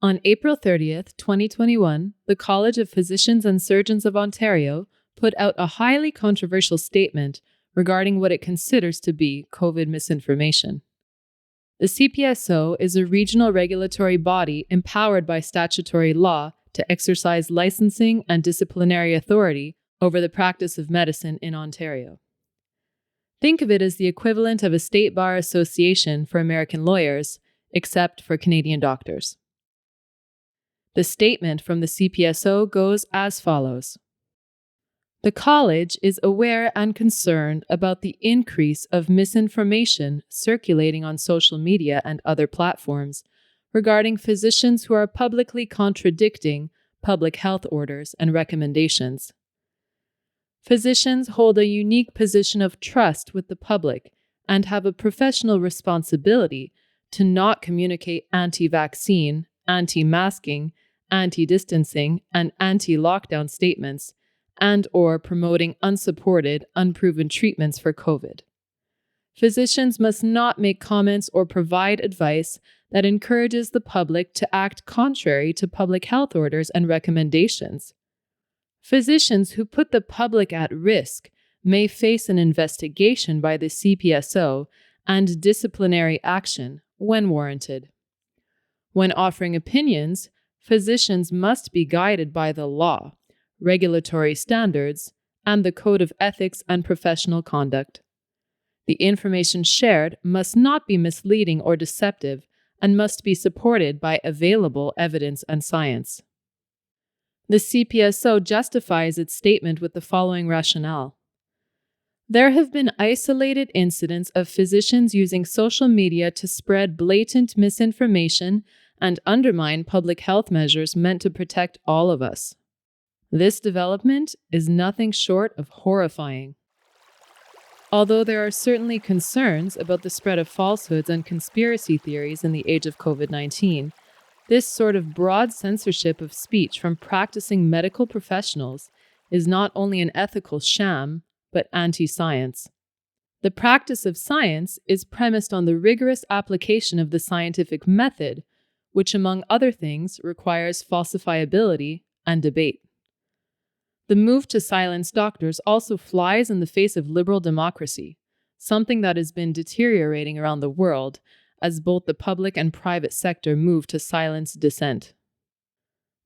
On April 30th, 2021, the College of Physicians and Surgeons of Ontario put out a highly controversial statement regarding what it considers to be COVID misinformation. The CPSO is a regional regulatory body empowered by statutory law to exercise licensing and disciplinary authority over the practice of medicine in Ontario. Think of it as the equivalent of a state bar association for American lawyers, except for Canadian doctors. The statement from the CPSO goes as follows. The College is aware and concerned about the increase of misinformation circulating on social media and other platforms regarding physicians who are publicly contradicting public health orders and recommendations. Physicians hold a unique position of trust with the public and have a professional responsibility to not communicate anti-vaccine, anti-masking, anti-distancing, and anti-lockdown statements and/or promoting unsupported, unproven treatments for COVID. Physicians must not make comments or provide advice that encourages the public to act contrary to public health orders and recommendations. Physicians who put the public at risk may face an investigation by the CPSO and disciplinary action when warranted. When offering opinions, physicians must be guided by the law, regulatory standards, and the Code of Ethics and Professional Conduct. The information shared must not be misleading or deceptive and must be supported by available evidence and science. The CPSO justifies its statement with the following rationale. There have been isolated incidents of physicians using social media to spread blatant misinformation and undermine public health measures meant to protect all of us. This development is nothing short of horrifying. Although there are certainly concerns about the spread of falsehoods and conspiracy theories in the age of COVID-19, this sort of broad censorship of speech from practicing medical professionals is not only an ethical sham, but anti-science. The practice of science is premised on the rigorous application of the scientific method, which, among other things, requires falsifiability and debate. The move to silence doctors also flies in the face of liberal democracy, something that has been deteriorating around the world as both the public and private sector move to silence dissent.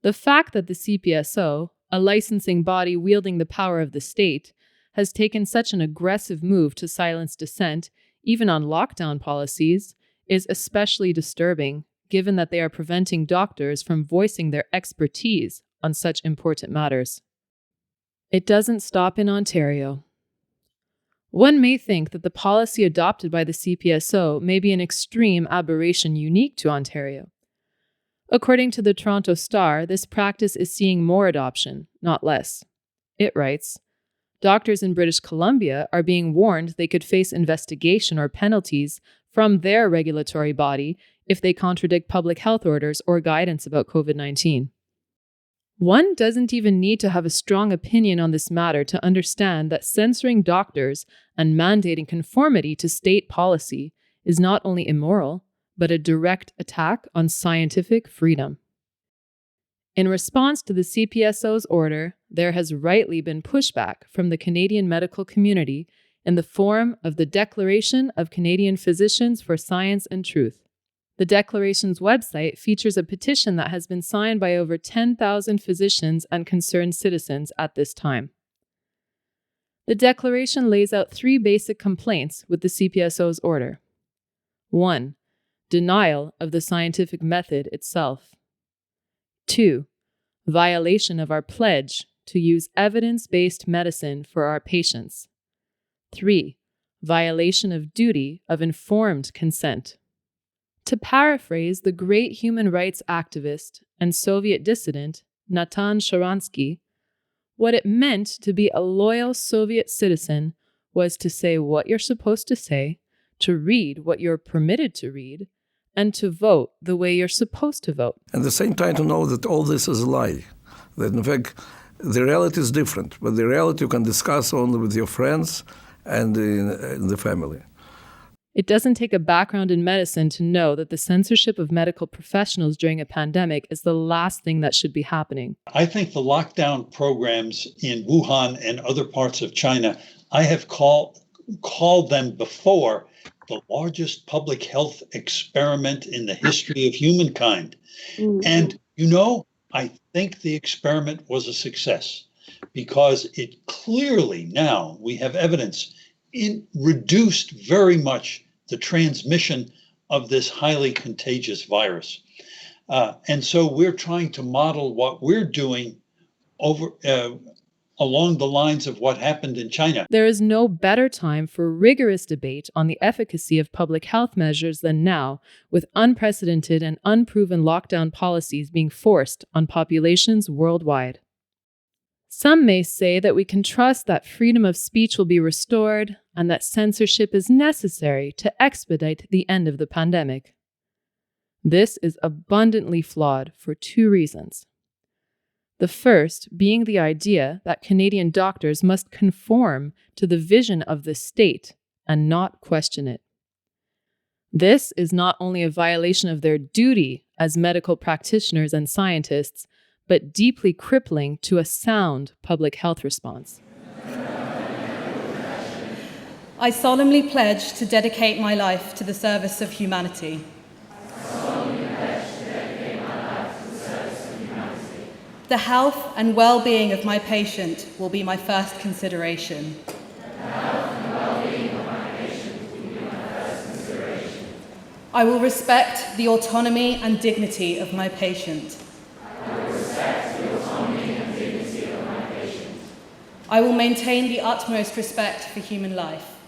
The fact that the CPSO, a licensing body wielding the power of the state, has taken such an aggressive move to silence dissent, even on lockdown policies, is especially disturbing, given that they are preventing doctors from voicing their expertise on such important matters. It doesn't stop in Ontario. One may think that the policy adopted by the CPSO may be an extreme aberration unique to Ontario. According to the Toronto Star, this practice is seeing more adoption, not less. It writes, doctors in British Columbia are being warned they could face investigation or penalties from their regulatory body if they contradict public health orders or guidance about COVID-19. One doesn't even need to have a strong opinion on this matter to understand that censoring doctors and mandating conformity to state policy is not only immoral, but a direct attack on scientific freedom. In response to the CPSO's order, there has rightly been pushback from the Canadian medical community in the form of the Declaration of Canadian Physicians for Science and Truth. The Declaration's website features a petition that has been signed by over 10,000 physicians and concerned citizens at this time. The Declaration lays out 3 basic complaints with the CPSO's order. 1. Denial of the scientific method itself. 2. Violation of our pledge to use evidence-based medicine for our patients. 3. Violation of duty of informed consent. To paraphrase the great human rights activist and Soviet dissident Natan Sharansky, what it meant to be a loyal Soviet citizen was to say what you're supposed to say, to read what you're permitted to read, and to vote the way you're supposed to vote. At the same time, to know that all this is a lie, that in fact the reality is different, but the reality you can discuss only with your friends and in the family. It doesn't take a background in medicine to know that the censorship of medical professionals during a pandemic is the last thing that should be happening. I think the lockdown programs in Wuhan and other parts of China, I have called them before the largest public health experiment in the history of humankind. And, I think the experiment was a success because it clearly now we have evidence it reduced very much the transmission of this highly contagious virus. And so we're trying to model what we're doing over along the lines of what happened in China. There is no better time for rigorous debate on the efficacy of public health measures than now, with unprecedented and unproven lockdown policies being forced on populations worldwide. Some may say that we can trust that freedom of speech will be restored and that censorship is necessary to expedite the end of the pandemic. This is abundantly flawed for two reasons. The first being the idea that Canadian doctors must conform to the vision of the state and not question it. This is not only a violation of their duty as medical practitioners and scientists, but deeply crippling to a sound public health response. I solemnly pledge to dedicate my life to the service of humanity. The health and well-being of my patient will be my first consideration. I will respect the autonomy and dignity of my patient. I will maintain the utmost respect for human life.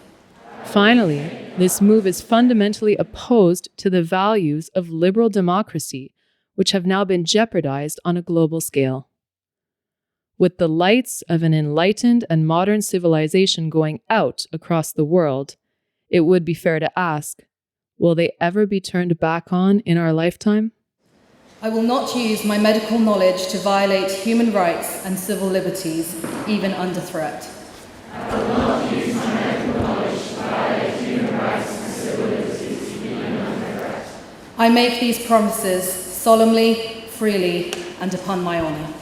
Finally, this move is fundamentally opposed to the values of liberal democracy, which have now been jeopardized on a global scale. With the lights of an enlightened and modern civilization going out across the world, it would be fair to ask, will they ever be turned back on in our lifetime? I will not use my medical knowledge to violate human rights and civil liberties, even under threat. I will not use my medical knowledge to violate human rights and civil liberties, even under threat. I make these promises solemnly, freely, and upon my honor.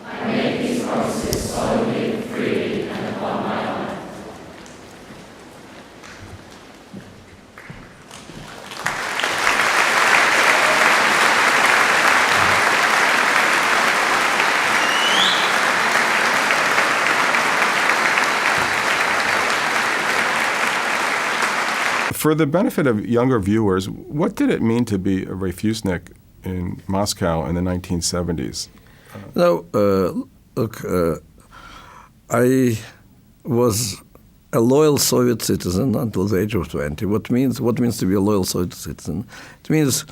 I make these promises solemnly, freely, and upon my honor. For the benefit of younger viewers, what did it mean to be a refusnik in Moscow in the 1970s? I was a loyal Soviet citizen until the age of 20. What means to be a loyal Soviet citizen? It means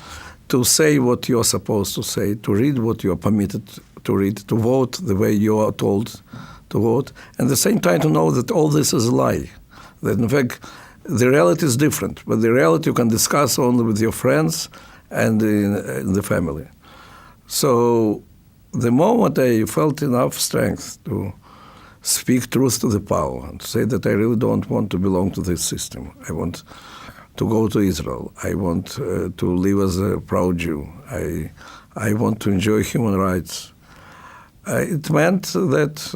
to say what you are supposed to say, to read what you are permitted to read, to vote the way you are told to vote, and at the same time to know that all this is a lie. That in fact, the reality is different, but the reality you can discuss only with your friends and in the family. So the moment I felt enough strength to speak truth to the power and to say that I really don't want to belong to this system. I want to go to Israel. I want to live as a proud Jew. I want to enjoy human rights. It meant that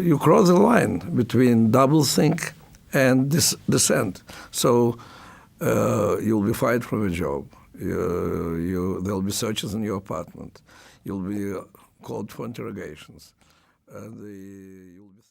you cross the line between doublethink and dissent. So you'll be fired from your job. There'll be searches in your apartment. You'll be called for interrogations. You'll be